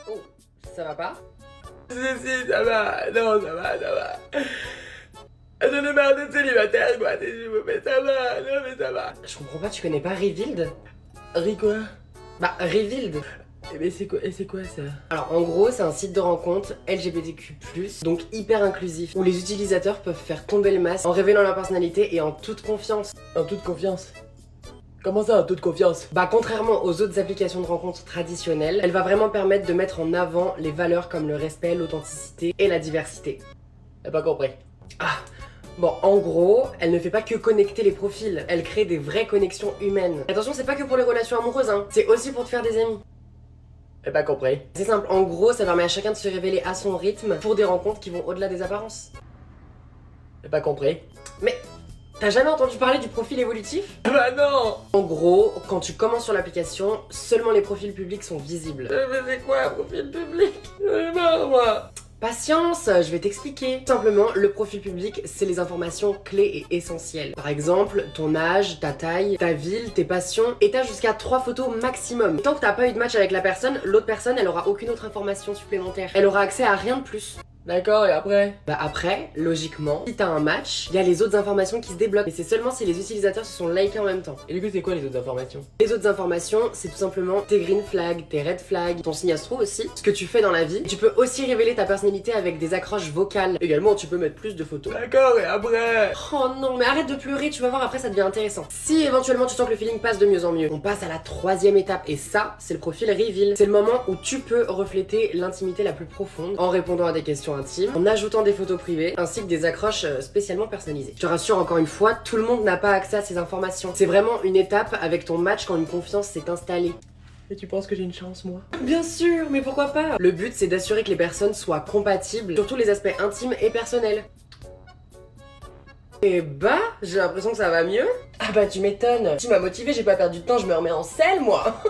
Oh, ça va pas? Si, ça va. Non, ça va. J'en ai marre d'être célibataire, quoi. Mais ça va, non, mais ça va. Je comprends pas, tu connais pas Revealed? Ri quoi? Bah, Revealed. Mais c'est quoi ça? Alors en gros c'est un site de rencontre LGBTQ+, donc hyper inclusif, où les utilisateurs peuvent faire tomber le masque en révélant leur personnalité et en toute confiance. En toute confiance? Comment ça, en toute confiance? Bah contrairement aux autres applications de rencontre traditionnelles, elle va vraiment permettre de mettre en avant les valeurs comme le respect, l'authenticité et la diversité. J'ai pas compris. Ah, bon, en gros, elle ne fait pas que connecter les profils, elle crée des vraies connexions humaines. Attention, c'est pas que pour les relations amoureuses, hein, c'est aussi pour te faire des amis. J'ai pas compris. C'est simple, en gros, ça permet à chacun de se révéler à son rythme pour des rencontres qui vont au-delà des apparences. J'ai pas compris. Mais t'as jamais entendu parler du profil évolutif? Bah non! En gros, quand tu commences sur l'application, seulement les profils publics sont visibles. Mais c'est quoi un profil public? J'en ai marre, moi! Patience, je vais t'expliquer. Simplement, le profil public, c'est les informations clés et essentielles. Par exemple, ton âge, ta taille, ta ville, tes passions, et t'as jusqu'à 3 photos maximum. Tant que t'as pas eu de match avec la personne, l'autre personne, elle aura aucune autre information supplémentaire. Elle aura accès à rien de plus. D'accord, et après? Bah après, logiquement, si t'as un match, il y a les autres informations qui se débloquent. Et c'est seulement si les utilisateurs se sont likés en même temps. Et du coup, c'est quoi les autres informations? Les autres informations, c'est tout simplement tes green flags, tes red flags, ton signe astro aussi, ce que tu fais dans la vie. Tu peux aussi révéler ta personnalité avec des accroches vocales. Également, tu peux mettre plus de photos. D'accord, et après? Oh non, mais arrête de pleurer, tu vas voir, après ça devient intéressant. Si éventuellement tu sens que le feeling passe de mieux en mieux, on passe à la 3e étape, et ça, c'est le profil reveal. C'est le moment où tu peux refléter l'intimité la plus profonde en répondant à des questions intimes, en ajoutant des photos privées, ainsi que des accroches spécialement personnalisées. Je te rassure encore une fois, tout le monde n'a pas accès à ces informations. C'est vraiment une étape avec ton match quand une confiance s'est installée. Et tu penses que j'ai une chance, moi? Bien sûr, mais pourquoi pas? Le but, c'est d'assurer que les personnes soient compatibles sur tous les aspects intimes et personnels. Et bah, j'ai l'impression que ça va mieux. Ah bah tu m'étonnes. Tu m'as motivé, j'ai pas perdu de temps, je me remets en selle moi.